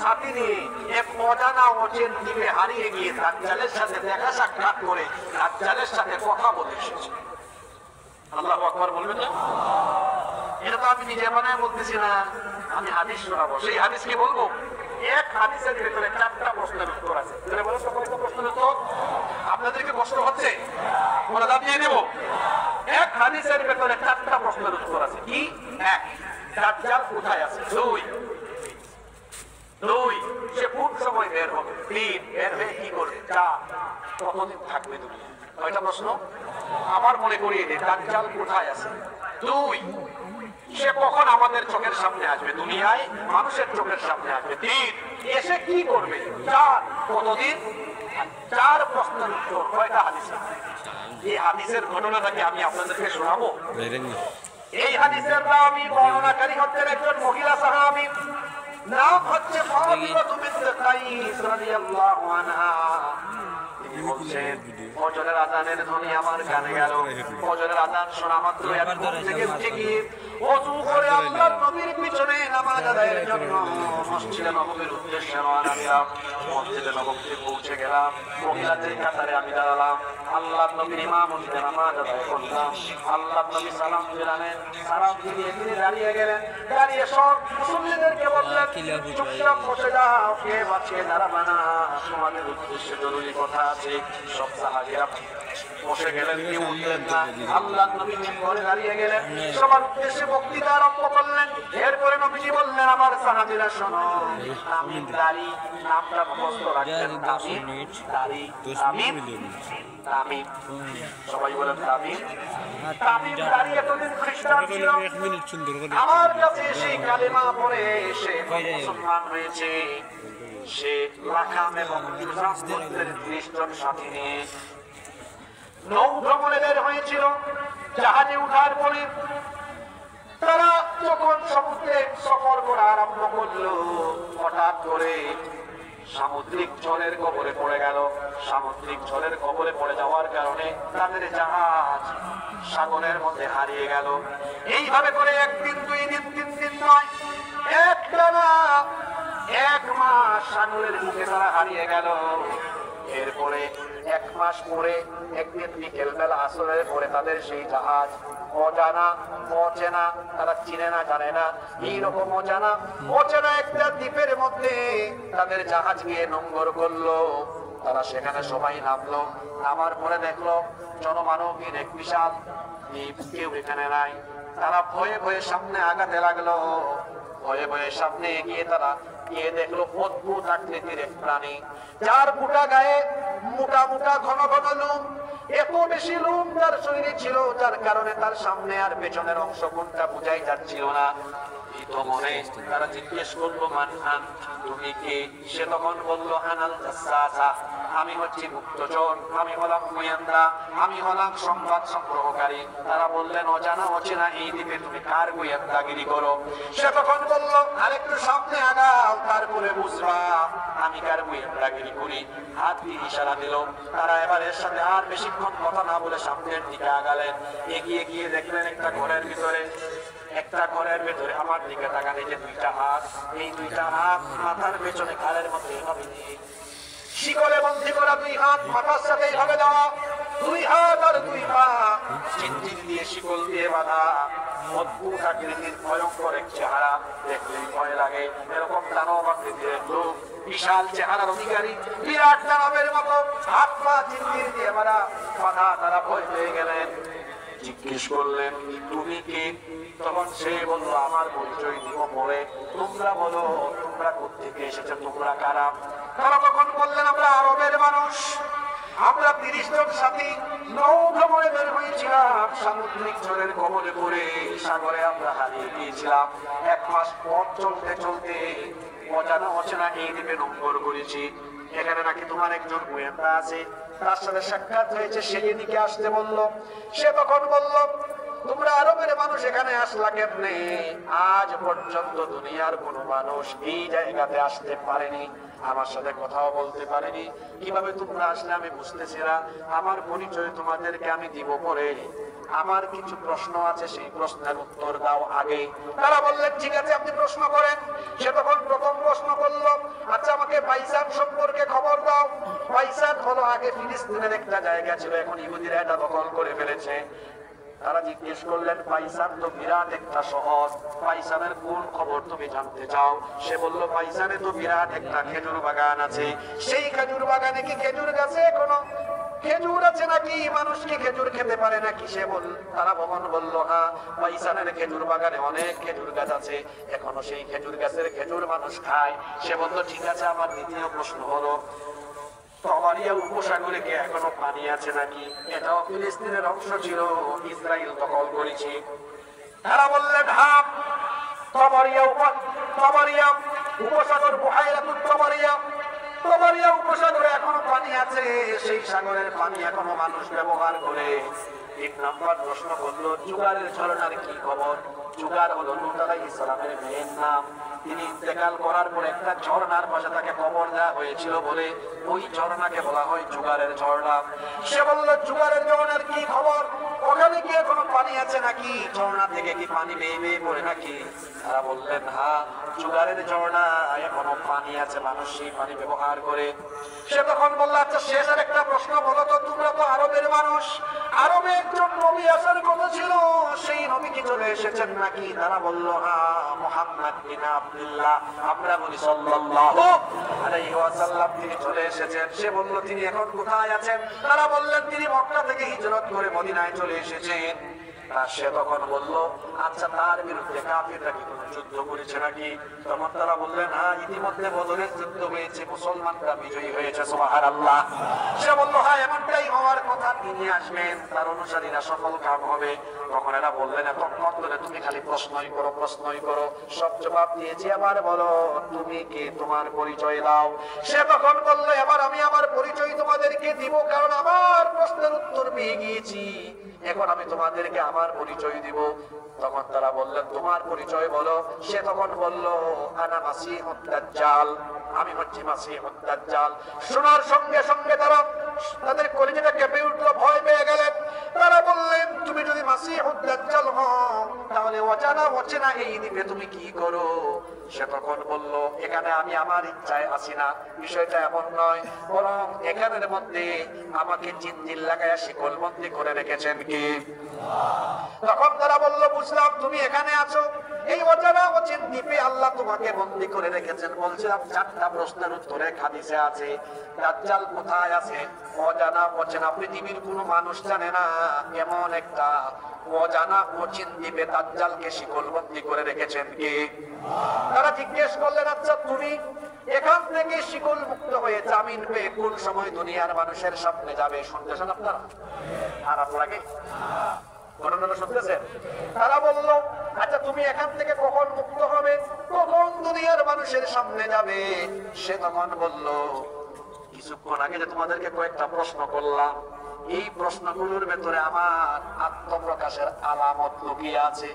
সাথী নিয়ে এক অজানা অচেন দ্বীপে হারিয়ে গিয়ে দাজ্জালের সাথে দেখা সাক্ষাৎ করে দাজ্জালের সাথে কথা বলে এসেছে। আল্লাহু আকবার বলবেন না? এটা তো আমি নিজে বানায় বলতেছি না, আমি হাদিস শোনাবো। সেই হাদিস কি বলবো? এক হাদিসের ভিতরে 4টা প্রশ্নের উত্তর আছে। বলেন তো কয়টা প্রশ্নের উত্তর? আপনাদেরকে কষ্ট হচ্ছে? বলে দাবিয়ে দেব। এক হাদিসের ভিতরে 4টা প্রশ্নের উত্তর আছে। কি? এক, দাজ্জাল কোথায় আছে? দুই, সে কোন সময় বের হবে? তিন, বের হয়ে কি করবে? চার, কতদিন থাকবে দুনিয়া? কয়টা প্রশ্ন? আমার মনে করিয়ে দিই, দাজ্জাল কোথায় আছে? দুই, সে কখন আমাদের চোখের সামনে আসবে? দুনিয়ায় মানুষের চোখের সামনে আসবে। তিন, এসে কি করবে? চার, কতদিন? চার প্রশ্নের উত্তর। কয়টা হাদিস? এই হাদিসের ঘটনাটাকে আমি আপনাদেরকে শোনাবো। এই হাদিসের রাবী বর্ণনাকারী হচ্ছেন একজন মহিলা সাহাবী, নাম হচ্ছে ফাতিমা বিনত কাইস রাদিয়াল্লাহু আনহা। তিনি বলছেন, ফজরের আযানের ধ্বনি আমার কানে গেল। ফজরের আযান শোনা মাত্র আমি ঘুম থেকে উঠে গিয়ে ওযু করে আল্লাহর নবীর পিছনে নামাজ আদায়ের জন্য মসজিদে নববীর উদ্দেশ্যে রওনা দিলাম। মসজিদে নববীতে পৌঁছে গেলাম, মহিলাদের কাতারে আমি দাঁড়ালাম। আল্লাহর নবীর ইমামতিতে নামাজ আদায় করলাম। আল্লাহর নবী সালাম দিলেন, সালাম দিয়ে তিনি দাঁড়িয়ে গেলেন। দাঁড়িয়ে সব মুসল্লিদেরকে বললেন, চুপচাপ বসে যাও, কে বাঁচিয়ে দাঁড়াবে না, তোমাদের উদ্দেশ্যে জরুরি কথা আছে। সব সাহাবীরা বসে গেলেন, কেউ উঠলেন না। আল্লাহর নবী মিম্বরে দাঁড়িয়ে গেলেন, সবার উদ্দেশ্যে বক্তৃতা আরম্ভ করলেন। এরপরে নবীজি বললেন, আমার সাহাবীরা শোনো, তামিম দাড়ি নামটা মুখস্থ রাখবেন। তামিম দাড়ি, তামিম তামিম, সবাই বলেন তামিম। তামিম দাড়ি এতদিন খ্রিস্টান ছিল, আমার কাছে সেই কালেমা পড়ে সে মুসলমান হয়েছে। সে লাখাম এবং ইসলাম গোত্রের 30 জন সাথী নিয়ে নৌ ভ্রমণে বের হয়েছিল। জাহাজে উঠার পরে তারা যখন সমুদ্রে সফর করা আরম্ভ করলো, হঠাৎ করে সামুদ্রিক ঝড়ের কবলে পড়ে গেল। সামুদ্রিক ঝড়ের কবলে পড়ে যাওয়ার কারণে তাদের জাহাজ সাগরের মধ্যে হারিয়ে গেল। এইভাবে করে একদিন, 2 দিন, 3 দিন নয়, একটানা 1 মাস সাগরের মুখে তারা হারিয়ে গেল। এরপরে 1 মাস পরে একদিন বিকেল বেলা আসরের পরে তাদের সেই জাহাজ অজানা অচেনা, তারা চিনে না জানে না, এইরকম অচেনা একটা দ্বীপের মধ্যে তাদের জাহাজ গিয়ে নোঙ্গর করলো। তারা সেখানে সবাই নামলো। নামার পরে দেখলো জনমানবহীন এক বিশাল দ্বীপ, কেউ এখানে নাই। তারা ভয়ে ভয়ে সামনে আগাতে লাগলো। ভয়ে ভয়ে সামনে এগিয়ে তারা গিয়ে দেখলো অদ্ভুত আকৃতির এক প্রাণী, যার মোটা গায়ে মোটা মোটা ঘন ঘন লোম। এত বেশি লোম তার শরীরে ছিল, যার কারণে তার সামনে আর পেছনের অংশ কোনটা বোঝাই যাচ্ছিল না। মনে তারা জিজ্ঞেস করলো, মান আন, তুমি কে? সে তখন বললো, আনাল জাসসাসা, আমি হচ্ছি গুপ্তচর, আমি হলাম গোয়েন্দা, আমি হলাম সংবাদ সংগ্রহকারী। তারা বললেন, অজানা অচেনা এই দ্বীপে তুমি কার গোয়েন্দাগিরি করো? সে তখন বললো, আরেকটু সামনে আগাও, তারপরে বুঝবা আমি কার গোয়েন্দাগিরি করি। হাত দিয়ে ইশারা দিল। তারা এবার এর সাথে আর বেশিক্ষণ কথা না বলে সামনের দিকে আগালেন। এগিয়ে গিয়ে দেখলেন একটা ঘরের ভিতরে আমার দিকে তাকালে যে 2টা হাত, এই 2টা হাত মাথার পেছনে কালের মধ্যে এভাবে দিয়ে শিকলে বন্দী করা, 2 হাত মাথার সাথে এইভাবে দেওয়া, 2 হাত আর 2 পা চিনচিন দিয়ে শিকল দিয়ে বাঁধা। অদ্ভুত আকৃতির ভয়ঙ্কর এক চেহারা, দেখলেই ভয় লাগে। এরকম দানব আকৃতির এক লোক, বিশাল চেহারার অধিকারী, বিরাট দানবের মতো হাত পা চিনচিন দিয়ে বাঁধা। তারা ভয় পেয়ে গেলেন। জিজ্ঞেস করলেন, তুমি কে? তখন সে বলল, আমার পরিচয় দিব পরে, তোমরা বলো তোমরা কোত্থেকে এসেছো, তোমরা কারা? তারা তখন বললেন, আমরা আরবের মানুষ, আমরা 30 জন সাথী নৌ ভ্রমণে বের হয়েছিলাম। সামুদ্রিক ঝড়ের কবলে পড়ে সাগরে আমরা হারিয়ে গিয়েছিলাম। 1 মাস পথ চলতে চলতে অজানা অচেনা এই দ্বীপে নোঙ্গর করেছি। এখানে নাকি তোমার একজন গোয়েন্দা আছে, তার সাথে সাক্ষাৎ হয়েছে, সে এদিকে আসতে বলল। সে তখন বলল, তোমরা আরবের মানুষ এখানে আসলা কেমনে? আজ পর্যন্ত দুনিয়ার কোনো মানুষ এই জায়গাতে আসতে পারেনি, আমার সাথে কথাও বলতে পারেনি। কিভাবে তোমরা আসলে আমি বুঝতেছি না। আমার পরিচয় তোমাদেরকে আমি দিব পরে, আমার কিছু প্রশ্ন আছে, সেই প্রশ্নের উত্তর দাও আগে। তারা বললেন, ঠিক আছে, আপনি প্রশ্ন করেন। সে তখন প্রথম প্রশ্ন করল, ফিলিস্তিনের একটা জায়গা ছিল, এখন ইহুদিরা এটা দখল করে ফেলেছে। তারা জিজ্ঞেস করলেন, পাইসান তো বিরাট একটা শহর, পাইসানের কোন খবর তুমি জানতে চাও? সে বলল, পাইসানে তো বিরাট একটা খেজুর বাগান আছে, সেই খেজুর বাগানে কি খেজুর গাছে কোনো খেজুর আছে নাকি? মানুষ কি খেজুর খেতে পারে নাকি? তারা ভবন বলল, হ্যাঁ, পাইসানের খেজুর বাগানে অনেক খেজুর গাছ আছে, এখনো সেই খেজুর গাছের খেজুর মানুষ খায়। সে বলল, ঠিক আছে, আমার দ্বিতীয় প্রশ্ন হলো, তবারিয়া উপসাগরে কি এখনো পানি আছে নাকি? এটাও ফিলিস্তিনের অংশ ছিল, ইসরায়েল দখল করেছে। তারা বললেন, হ্যাঁ, তবারিয়া উপসাগর, বুহাইরাতুত তবারিয়া উপসাগরে এখনো পানি আছে, সেই সাগরের পানি এখনো মানুষ ব্যবহার করে। 1 নম্বর প্রশ্ন করলো, জুগারের ঝরনার কি খবর? জুগার হলো লূত আলাইহিস সালামের মেয়ের নাম। তিনি ইন্তেকাল করার পর একটা ঝর্ণার পাশে তাকে কবর দেওয়া হয়েছিল বলে ওই ঝর্ণাকে বলা হয় জুগারের ঝর্ণা। সে বলল, জুগারের ঝর্ণার কি খবর? ওখানে কি এখনো পানি আছে নাকি? ঝর্ণা থেকে কি পানি বেয়ে বেয়ে পড়ে নাকি? তারা বললেন, হ্যাঁ, জুগারের ঝর্ণা এখনো পানি আছে, মানুষ সেই পানি ব্যবহার করে। সে তখন বলল, আচ্ছা, শেষের একটা প্রশ্ন বলো তো, তোমরা তো আরবের মানুষ, আরবে একজন নবী আসার কথা ছিল, সেই নবী কি চলে এসেছেন নাকি? তারা বলল, হ্যাঁ, মুহাম্মদ বিন আব্দুল্লাহ, আমরা বলি সাল্লাল্লাহু আলাইহি ওয়াসাল্লাম, তিনি চলে এসেছেন। সে বলল, তিনি এখন কোথায় আছেন? তারা বললেন, তিনি মক্কা থেকে হিজরত করে মদিনায় চলে এসেছেন। সে তখন বলল, আচ্ছা, তার বিরুদ্ধে কাফিররা কি কোনো যুদ্ধ করেছে নাকি? তখন তারা বললেন, হ্যাঁ, ইতিমধ্যে বদরের যুদ্ধ হয়েছে, মুসলমানরা বিজয়ী হয়েছে, সুবহানাল্লাহ। সে বলল, হ্যাঁ, এমনটাই হওয়ার কথা, তিনি আসবেন, তার অনুসারীরা সফল কাম হবে। তখন এরা বললেন, এতক্ষণ ধরে তুমি খালি প্রশ্নই করো, সব জবাব দিয়েছি, আবার বলো তুমি কে, তোমার পরিচয় দাও। সে তখন বলল, এবার আমি আমার পরিচয় তোমাদেরকে দিব, কারণ আমার প্রশ্নের উত্তর পেয়ে গিয়েছি, এখন আমি তোমাদেরকে আমার পরিচয় দিব। তখন তারা বললেন, তোমার পরিচয় বলো। সে তখন বলল, আনা মাসিহুদ দাজ্জাল, আমি হচ্ছি মাসিহুদ দাজ্জাল। শোনার সঙ্গে সঙ্গে তাদের কলিজাটা কেঁপে উঠলো, ভয় পেয়ে গেলেন। তারা বললেন, তুমি যদি মাসিহুদ দাজ্জাল হও, তাহলে অচেনা এই দ্বীপে তুমি কি করো? সে তখন বলল, এখানে আমি আমার ইচ্ছায় আসি না, বিষয়টা এমন নয়, বরং এখানের মধ্যে আমাকে জিনজিল লাগায়া শিকলবন্দি করে রেখেছেন কি? তখন তারা বলল, বুঝলাম, তুমি এখানে আছো, এই অচেন দ্বীপে আল্লাহ তোমাকে বন্দী করে রেখেছেন। বলছিলাম, 4টা প্রশ্নের উত্তরে হাদিসে আছে, দাজ্জাল কোথায় আছে? অচেনা পৃথিবীর কোনো মানুষ জানে না এমন একটা অচেন দ্বীপে দাজ্জালকে শিকলবন্দি করে রেখেছেন কে? তারা জিজ্ঞেস করলেন, আচ্ছা, তুমি এখান থেকে শিকল মুক্ত হয়ে জামিন পেয়ে কোন সময় দুনিয়ার মানুষের সামনে যাবে? শুনতেছেন আপনারা? খারাপ লাগে? তারা বলল, আচ্ছা, তুমি এখান থেকে কখন মুক্ত হবে, কখন দুনিয়ার মানুষের সামনে যাবে? সে তখন বলল, কিছুক্ষণ আগে যে তোমাদেরকে কয়েকটা প্রশ্ন করলাম, এই প্রশ্নগুলোর ভেতরে আমার আত্মপ্রকাশের আলামত লুকিয়ে আছে।